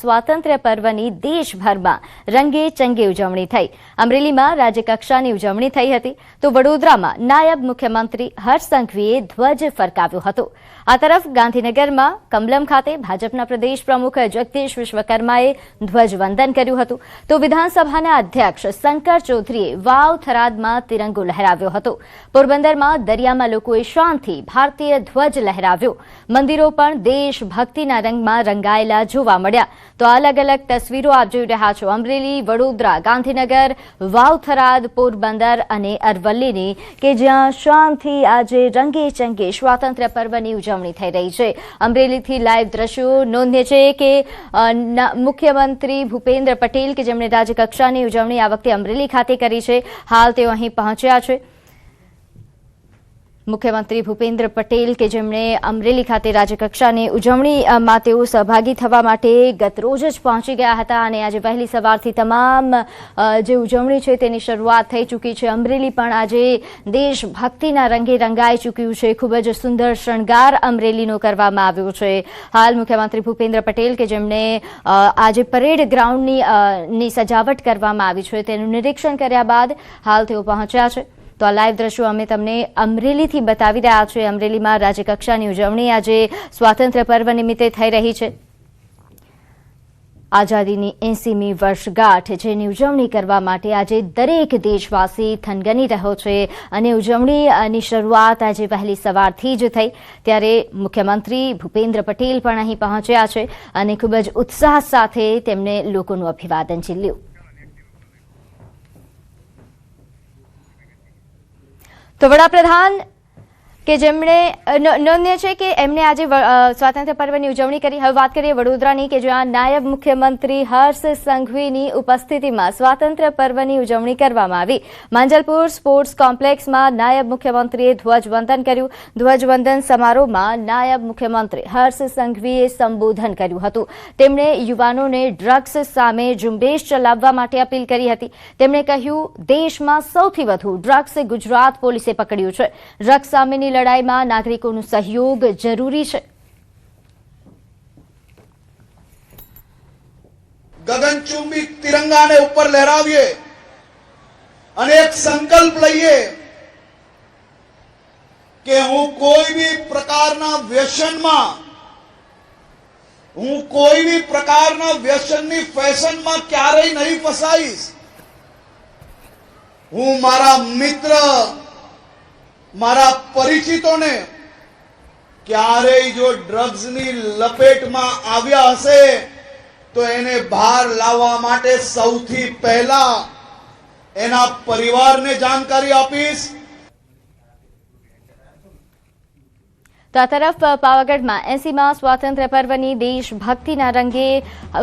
સ્વાતંત્ર્ય પર્વની દેશભરમાં રંગે ચંગે ઉજવણી થઈ। અમરેલીમાં રાજ્યકક્ષાની ઉજવણી થઈ હતી તો વડોદરામાં નાયબ મુખ્યમંત્રી હર્ષ સંઘવીએ ધ્વજ ફરકાવ્યો હતો। આ તરફ ગાંધીનગરમાં કમલમ ખાતે ભાજપના પ્રદેશ પ્રમુખ જગદીશ વિશ્વકર્માએ ધ્વજવંદન કર્યું હતું તો વિધાનસભાના અધ્યક્ષ શંકર ચૌધરીએ વાવ થરાદમાં તિરંગો લહેરાવ્યો હતો। પોરબંદરમાં દરિયામાં લોકોએ શાનથી ભારતીય ધ્વજ લહેરાવ્યો। મંદિરો પણ દેશભક્તિના રંગમાં રંગાયેલા જોવા મળ્યા। તો અલગ અલગ તસવીરો આપ જોઈ રહ્યા છો। અમરેલી, વડોદરા, ગાંધીનગર, વાવ થરાદ, પોરબંદર અને અરવલ્લીની કે જ્યાં શાનથી આજે રંગે ચંગે સ્વાતંત્ર્ય પર્વની ઉજવણી થઈ રહી છે। અમરેલીથી લાઈવ દ્રશ્યો નોંધ્ય છે કે મુખ્યમંત્રી ભૂપેન્દ્ર પટેલ કે જેમણે રાજ્યકક્ષાની ઉજવણી આ વખતે અમરેલી ખાતે કરી છે, હાલ તેઓ અહીં પહોંચ્યા છે। મુખ્યમંત્રી ભૂપેન્દ્ર પટેલ કે જેમણે અમરેલી ખાતે રાજ્યકક્ષાની ઉજવણીમાં તેઓ સહભાગી થવા માટે ગતરોજ જ પહોંચી ગયા હતા અને આજે વહેલી સવારથી તમામ જે ઉજવણી છે તેની શરૂઆત થઈ ચૂકી છે। અમરેલી પણ આજે દેશભક્તિના રંગે રંગાઈ ચૂક્યું છે। ખૂબ જ સુંદર શણગાર અમરેલીનો કરવામાં આવ્યો છે। હાલ મુખ્યમંત્રી ભૂપેન્દ્ર પટેલ કે જેમણે આજે પરેડ ગ્રાઉન્ડની સજાવટ કરવામાં આવી છે તેનું નિરીક્ષણ કર્યા બાદ હાલ તેઓ પહોંચ્યા છે। તો આ લાઈવ દ્રશ્યો અમે તમને અમરેલીથી બતાવી રહ્યા છીએ। અમરેલીમાં રાજ્યકક્ષાની ઉજવણી આજે સ્વાતંત્ર્ય પર્વ નિમિત્તે થઈ રહી છે। આઝાદીની 80મી વર્ષગાંઠ જેની ઉજવણી કરવા માટે આજે દરેક દેશવાસી થનગની રહ્યો છે અને ઉજવણીની શરૂઆત આજે વહેલી સવારથી જ થઈ। ત્યારે મુખ્યમંત્રી ભૂપેન્દ્ર પટેલ પણ અહીં પહોંચ્યા છે અને ખૂબ જ ઉત્સાહ સાથે તેમણે લોકોનું અભિવાદન ઝીલ્યું। તો વડાપ્રધાન કે જેમણે નોંધ્ય છે કે એમણે આજે સ્વાતંત્ર્ય પર્વની ઉજવણી કરી। હવે વાત કરીએ વડોદરાની કે જ્યાં નાયબ મુખ્યમંત્રી હર્ષ સંઘવીની ઉપસ્થિતિમાં સ્વાતંત્ર્ય પર્વની ઉજવણી કરવામાં આવી। માંજલપુર સ્પોર્ટ્સ કોમ્પ્લેક્સમાં નાયબ મુખ્યમંત્રીએ ધ્વજવંદન કર્યું। ધ્વજવંદન સમારોહમાં નાયબ મુખ્યમંત્રી હર્ષ સંઘવીએ સંબોધન કર્યું હતું। તેમણે યુવાનોને ડ્રગ્સ સામે ઝુંબેશ ચલાવવા માટે અપીલ કરી હતી। તેમણે કહ્યું, દેશમાં સૌથી વધુ ડ્રગ્સ ગુજરાત પોલીસે પકડ્યું છે। ડ્રગ્સ સામેની લડાઈમાં નાગરિકોનો સહયોગ જરૂરી છે। ગગનચુંબી તિરંગાને ઉપર લહેરાવીએ અને એક સંકલ્પ લઈએ કે હું કોઈ બી પ્રકારના વ્યસનની ફેશનમાં ક્યારેય નહીં ફસાઈશ। હું મારા મિત્ર, મારા પરિચિતોને ક્યારેય જો ડ્રગ્સની લપેટમાં આવ્યા હશે તો એને બહાર લાવવા માટે સૌથી પહેલા એના પરિવારને જાણકારી આપીશ। તો આ તરફ પાવાગઢમાં 80મા સ્વાતંત્ર્ય પર્વની દેશભક્તિના રંગે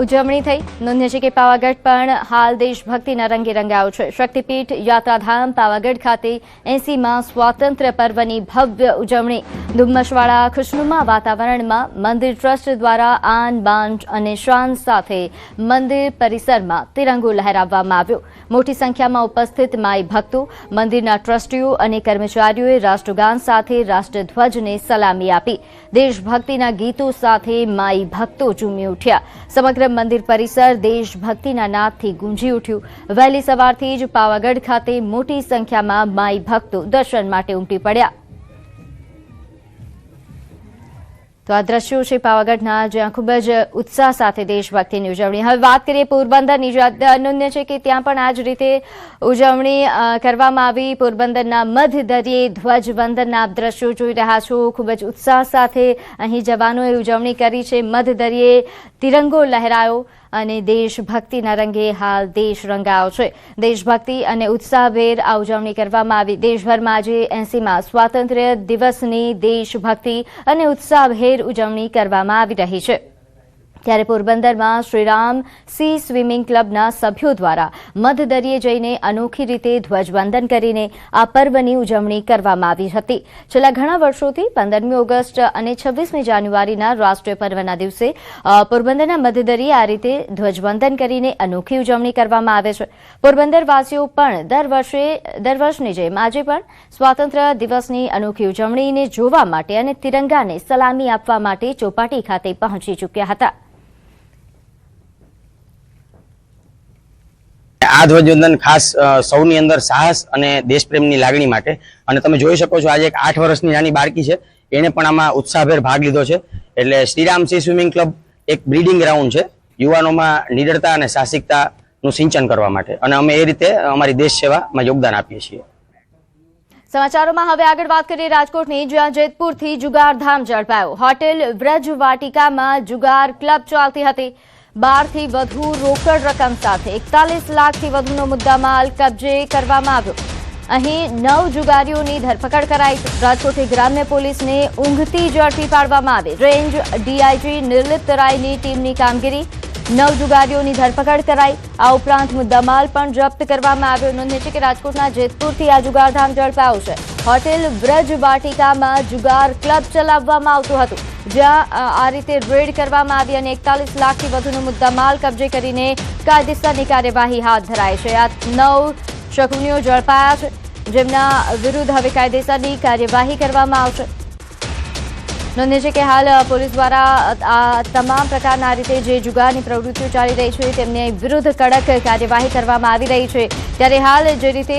ઉજવણી થઈ। નોંધ્ય છે કે પાવાગઢ પણ હાલ દેશભક્તિના રંગે રંગાયો છે। શક્તિપીઠ યાત્રાધામ પાવાગઢ ખાતે 80મા સ્વાતંત્ર્ય પર્વની ભવ્ય ઉજવણી ધુમ્મસવાળા ખુશનુમા વાતાવરણમાં મંદિર ટ્રસ્ટ દ્વારા આન બાન અને શાન સાથે મંદિર પરિસરમાં તિરંગો લહેરાવવામાં આવ્યો। મોટી સંખ્યામાં ઉપસ્થિત માઈ ભક્તો, મંદિરના ટ્રસ્ટીઓ અને કર્મચારીઓએ રાષ્ટ્રગાન સાથે રાષ્ટ્રધ્વજને સલામી આપી। દેશભક્તિના ગીતો સાથે માઈ ભક્તો ઝૂમી ઉઠ્યા। સમગ્ર મંદિર પરિસર દેશભક્તિના નાદથી ગુંજી ઉઠ્યું। વહેલી સવારથી જ પાવાગઢ ખાતે મોટી સંખ્યામાં માઈ ભક્તો દર્શન માટે ઉમટી પડ્યા। તો આ દ્રશ્યો છે પાવાગઢના જ્યાં ખૂબ જ ઉત્સાહ સાથે દેશભક્તિની ઉજવણી। હવે વાત કરીએ પોરબંદરની, નોંધ્ય છે કે ત્યાં પણ આ જ રીતે ઉજવણી કરવામાં આવી। પોરબંદરના મધદરિયે ધ્વજવંદનના આપ દ્રશ્યો જોઈ રહ્યા છો। ખૂબ જ ઉત્સાહ સાથે અહીં જવાનોએ ઉજવણી કરી છે। મધદરિયે તિરંગો લહેરાયો અને દેશભક્તિના રંગે હાલ દેશ રંગાયો છે। દેશભક્તિ અને ઉત્સાહભેર આ ઉજવણી કરવામાં આવી। દેશભરમાં આજે 80મા સ્વાતંત્ર્ય દિવસની દેશભક્તિ અને ઉત્સાહભેર ઉજવણી કરવામાં આવી રહી છે। ત્યારે પોરબંદરમાં શ્રીરામ સી સ્વિમિંગ ક્લબના સભ્યો દ્વારા મધદરિયે જઈને અનોખી રીતે ધ્વજવંદન કરીને આ પર્વની ઉજવણી કરવામાં આવી હતી। છેલ્લા ઘણા વર્ષોથી 15મી ઓગસ્ટ અને 26મી જાન્યુઆરીના રાષ્ટ્રીય પર્વના દિવસે પોરબંદરના મધદરિયે આ રીતે ધ્વજવંદન કરીને અનોખી ઉજવણી કરવામાં આવે છે। પોરબંદરવાસીઓ પણ દર વર્ષની જેમ આજે પણ સ્વાતંત્ર્ય દિવસની અનોખી ઉજવણીને જોવા માટે અને તિરંગાને સલામી આપવા માટે ચોપાટી ખાતે પહોંચી ચૂક્યા હતા। આ ધ્વજવંદન ખાસ સૌની અંદર સાહસ અને દેશપ્રેમની લાગણી માટે. અને તમે જોઈ શકો છો આજે એક 8 વર્ષની નાની બાળકી છે, એને પણ આમાં ઉત્સાહભેર ભાગ લીધો છે. એટલે શ્રીરામ સી સ્વિમિંગ ક્લબ એક બ્રીડિંગ ગ્રાઉન્ડ છે યુવાનોમાં નિડરતા અને સાહસિકતાનું સિંચન કરવા માટે, અને અમે એ રીતે અમારી દેશ સેવામાં યોગદાન આપીએ છીએ. સમાચારોમાં હવે આગળ વાત કરીએ રાજકોટની, જ્યાં જેતપુરથી જુગારધામ ઝડપાયો. હોટેલ વ્રજ વાટિકામાં જુગાર ક્લબ ચાલતી હતી. 12 થી વધુ રોકડ રકમ સાથે 41 લાખથી વધુનો મુદ્દામાલ કબજે કરવામાં આવ્યો. અહીં 9 જુગારીઓની ધરપકડ કરાઈ. રાજકોટની ગ્રામ્ય પોલીસને ઊંઘતી ઝડપી પાડવામાં આવી. રેન્જ ડીઆઈજી નિર્લિપ્ત રાયની ટીમની કામગીરી. 9 જુગારીઓની ધરપકડ કરાઈ. આ ઉપરાંત મુદ્દામાલ પણ જપ્ત કરવામાં આવ્યો. નોંધનીય છે કે રાજકોટના જેતપુરથી આ જુગારધામ ઝડપાયું છે. હોટેલ વ્રજ વાટિકામાં જુગાર ક્લબ ચલાવવામાં આવતું હતું, જ્યાં આ રીતે રેડ કરવામાં આવી અને 41 લાખથી વધુનો મુદ્દામાલ કબજે કરીને કાયદેસરની કાર્યવાહી હાથ ધરાઈ છે. આ 9 શખ્સીઓ ઝડપાયા છે, જેમના વિરુદ્ધ હવે કાયદેસરની કાર્યવાહી કરવામાં આવશે. નોંધનીય છે કે હાલ પોલીસ દ્વારા આ તમામ પ્રકારના રીતે જે જુગારની પ્રવૃત્તિઓ ચાલી રહી છે તેમની વિરુદ્ધ કડક કાર્યવાહી કરવામાં આવી રહી છે. ત્યારે હાલ જે રીતે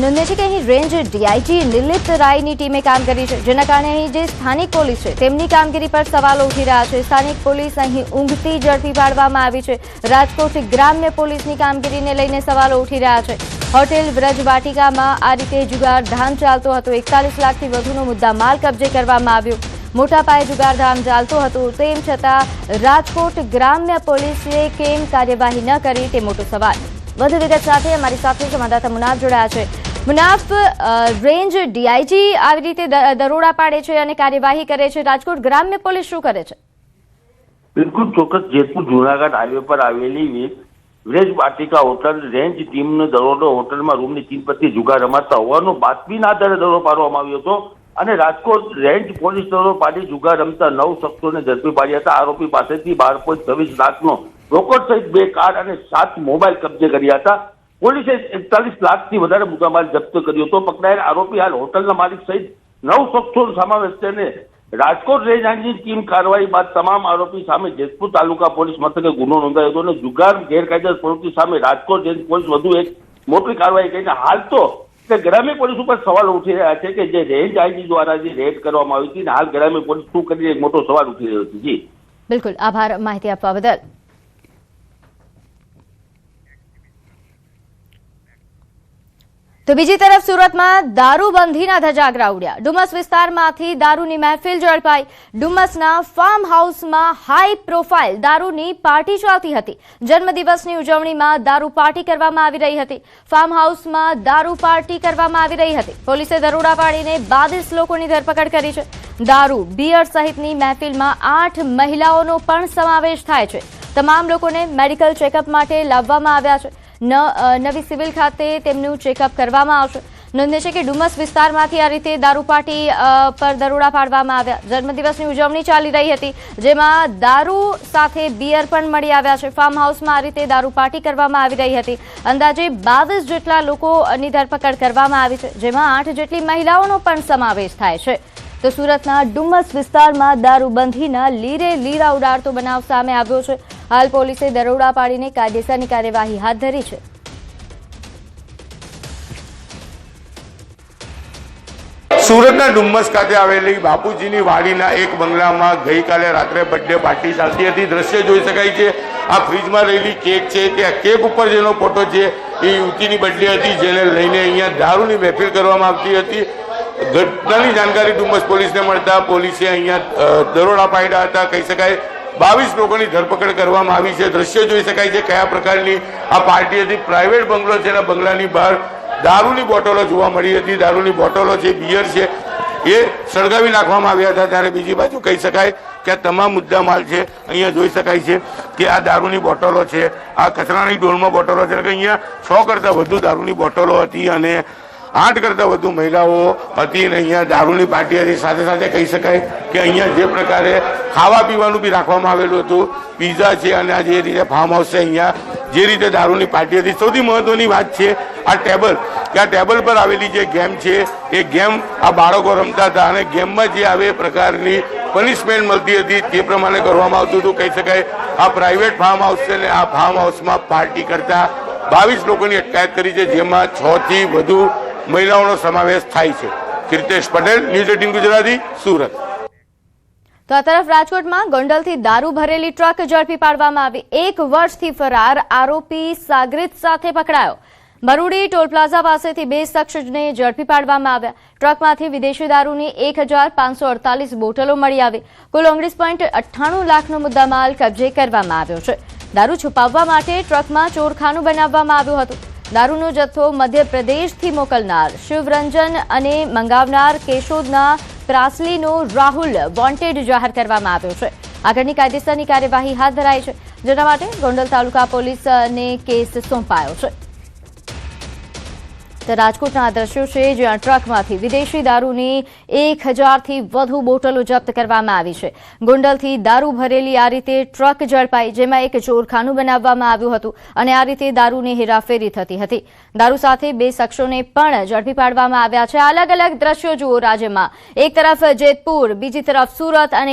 નોંધનીય છે કે અહીં રેન્જ ડીઆઈજી નિર્લિપ્ત રાયની ટીમે કામ કરી છે, જેના કારણે અહીં જે સ્થાનિક પોલીસ છે તેમની કામગીરી પર સવાલો ઉઠી રહ્યા છે. સ્થાનિક પોલીસ અહીં ઊંઘતી ઝડપી પાડવામાં આવી છે. રાજકોટ ગ્રામ્ય પોલીસની કામગીરીને લઈને સવાલો ઉઠી રહ્યા છે. હોટેલ વ્રજ વાટિકામાં આ રીતે જુગારધામ ચાલતો હતો. 41 લાખથી વધુનો મુદ્દામાલ કબજે કરવામાં આવ્યો. મોટા પાયે જુગારધામ ચાલતો હતો, તેમ છતાં રાજકોટ ગ્રામ્ય પોલીસે કેમ કાર્યવાહી ન કરી તે મોટો સવાલ. વધુ વિગત સાથે અમારી સાથે સંવાદદાતા મુનાફ જોડાયા છે. મુનાફ, રેન્જ ડીઆઈજી આવી રીતે દરોડા પાડે છે અને કાર્યવાહી કરે છે, રાજકોટ ગ્રામ્ય પોલીસ શું કરે છે? બિલકુલ ચોક્કસ. જેતપુર જુનાગઢ હાઈવે પર આવેલી વ્રજ વાટિકા હોટલ રેન્જ ટીમનો દરોડો હોટલમાં રૂમની 3 પરથી જુગાર રમાડતા હોવાનો બાતમીના આધારે દરોડો પાડવામાં આવ્યો હતો અને રાજકોટ રેન્જ પોલીસ દરોડો પાડી જુગાર રમતા 9 શખ્સોને ઝડપી પાડ્યા હતા. આરોપી પાસેથી 12.26 લાખનો રોકડ સહિત 2 કાર અને 7 મોબાઈલ કબજે કર્યા હતા. પોલીસે 41 લાખથી વધારે મુદ્દામાલ જપ્ત કર્યો હતો. પકડાયેલ આરોપી હાલ હોટલના માલિક સહિત 9 શખ્સોનો સમાવેશ છે અને રાજકોટ રેન્જની ટીમ કાર્યવાહી બાદ તમામ આરોપી સામે જેતપુર તાલુકા પોલીસ મથકે ગુનો નોંધાયો હતો અને જુગાર ગેરકાયદેસર પ્રવૃત્તિ સામે રાજકોટ રેન્જ પોલીસ વધુ એક મોટી કાર્યવાહી કરીને હાલ તો ગ્રામ્ય પોલીસ ઉપર સવાલ ઉઠી રહ્યા છે કે જે રેન્જ આઈજી દ્વારા જે રેડ કરવામાં આવી હતી, હાલ ગ્રામ્ય પોલીસ શું કરી એક મોટો સવાલ ઉઠી રહ્યો છે. જી બિલકુલ, આભાર માહિતી આપવા બદલ. તો બીજી તરફ સુરતમાં દારૂબંધીના ધજાગરા ઉડ્યા. ડુમસ વિસ્તારમાંથી દારૂની મહેફિલ ઝડપાઈ. ડુમસના ફાર્મ હાઉસમાં હાઈ પ્રોફાઇલ દારૂની પાર્ટી ચાલતી હતી. જન્મદિવસની ઉજવણીમાં દારૂ પાર્ટી કરવામાં આવી રહી હતી. ફાર્મ હાઉસમાં દારૂ પાર્ટી કરવામાં આવી રહી હતી. પોલીસે દરોડા પાડીને 22 લોકોની ધરપકડ કરી છે. દારૂ, બિયર સહિતની મહેફિલમાં 8 મહિલાઓનો પણ સમાવેશ થાય છે. તમામ લોકોને મેડિકલ ચેકઅપ માટે લાવવામાં આવ્યા છે. નવી સિવિલ ખાતે તેમનું ચેકઅપ કરવામાં આવશે. નોંધનીય છે કે ડુમસ વિસ્તારમાંથી આ રીતે દારૂ પાર્ટી પર દરોડા પાડવામાં આવ્યા. જન્મદિવસની ઉજવણી ચાલી રહી હતી, જેમાં દારૂ સાથે બિયર પણ મળી આવ્યા છે. ફાર્મ હાઉસમાં આ રીતે દારૂ પાર્ટી કરવામાં આવી રહી હતી. અંદાજે 22 જેટલા લોકોની ધરપકડ કરવામાં આવી છે, જેમાં 8 જેટલી મહિલાઓનો પણ સમાવેશ થાય છે. તો સુરતના ડુમસ વિસ્તારમાં દારૂબંધીના લીરે લીરા ઉડાડતો બનાવ સામે આવ્યો છે. હાલ પોલીસે દરોડા પાડીને કાયદેસરની કાર્યવાહી હાથ ધરી છે. સુરતના ડુમ્મસ ખાતે આવેલી બાપુજીની વાડીના એક બંગલામાં ગઈકાલે રાત્રે બર્થડે પાર્ટી ચાલતી હતી. દ્રશ્ય જોઈ શકાય છે. આ ફ્રીજમાં રહેલી કેક છે કે આ કેક ઉપર જેનો ફોટો છે એ યુવતીની બર્થડે હતી, જેને લઈને અહીંયા દારૂની મહેફિલ કરવામાં આવતી હતી. ઘટનાની જાણકારી ડુમ્મસ પોલીસને મળતા પોલીસે અહીંયા દરોડા પાડ્યા હતા. કહી શકાય 22 લોકોની ધરપકડ કરવામાં આવી છે. દ્રશ્ય જોઈ શકાય છે કયા પ્રકારની આ પાર્ટી હતી. પ્રાઇવેટ બંગલો છે, એના બંગલાની બહાર દારૂની બોટલો જોવા મળી હતી. દારૂની બોટલો છે, બિયર છે, એ સળગાવી નાખવામાં આવ્યા હતા. ત્યારે બીજી બાજુ કહી શકાય કે આ તમામ મુદ્દામાલ છે. અહીંયા જોઈ શકાય છે કે આ દારૂની બોટલો છે, આ કચરાની ડોલમાં બોટલો છે. અહીંયા 100 કરતાં વધુ દારૂની બોટલો હતી અને 8 કરતાં વધુ મહિલાઓ હતી અને અહીંયા દારૂની પાર્ટી હતી. સાથે સાથે કહી શકાય કે અહીંયા જે પ્રકારે ખાવા પીવાનું બી રાખવામાં આવેલું હતું, પીઝા છે અને આ જે રીતે ફાર્મ હાઉસ છે, અહીંયા જે રીતે દારૂની પાર્ટી હતી. સૌથી મહત્વની વાત છે આ ટેબલ, કે આ ટેબલ પર આવેલી જે ગેમ છે એ ગેમ આ બાળકો રમતા હતા અને ગેમમાં જે આવે એ પ્રકારની પનિશમેન્ટ મળતી હતી તે પ્રમાણે કરવામાં આવતું હતું. કહી શકાય આ પ્રાઇવેટ ફાર્મ હાઉસ છે ને આ ફાર્મ હાઉસમાં પાર્ટી કરતા 22 લોકોની અટકાયત કરી છે, જેમાં 6 થી વધુ મહિલાઓનો સમાવેશ થાય છે. કીર્તેશ પટેલ, ન્યૂઝ 18 ગુજરાતી, સુરત. તો આ તરફ રાજકોટમાં ગોંડલથી દારૂ ભરેલી ટ્રક ઝડપી પાડવામાં આવી. 1 વર્ષથી ફરાર આરોપી સાગરીત સાથે પકડાયો. બરુડી ટોલ પ્લાઝા પાસેથી 2 શખ્સને ઝડપી પાડવામાં આવ્યા. ટ્રકમાંથી વિદેશી દારૂની 1548 બોટલો મળી આવી. કુલ 19.98 લાખનો મુદ્દામાલ કબજે કરવામાં આવ્યો છે. દારૂ છુપાવવા માટે ટ્રકમાં ચોરખાનું બનાવવામાં આવ્યું હતું. દારૂનો જથ્થો મધ્યપ્રદેશથી મોકલનાર શિવરંજન અને મંગાવનાર કેશોદના ત્રાસલીનો રાહુલ વોન્ટેડ જાહેર કરવામાં આવ્યો છે. આગળની કાયદેસરની કાર્યવાહી હાથ ધરાઈ છે, જેના માટે ગોંડલ તાલુકા પોલીસને કેસ સોંપાયો છે. તો રાજકોટના દ્રશ્યો છે, જ્યાં ટ્રકમાંથી વિદેશી દારૂની 1000થી વધુ બોટલો જપ્ત કરવામાં આવી છે. ગોંડલથી દારૂ ભરેલી આ રીતે ટ્રક ઝડપાઈ, જેમાં એક ચોરખાનું બનાવવામાં આવ્યું હતું અને આ રીતે દારૂની હેરાફેરી થતી હતી. દારૂ સાથે 2 શખ્સોને પણ ઝડપી પાડવામાં આવ્યા છે. અલગ અલગ દ્રશ્યો જુઓ રાજ્યમાં. એક તરફ જેતપુર, બીજી તરફ સુરત અને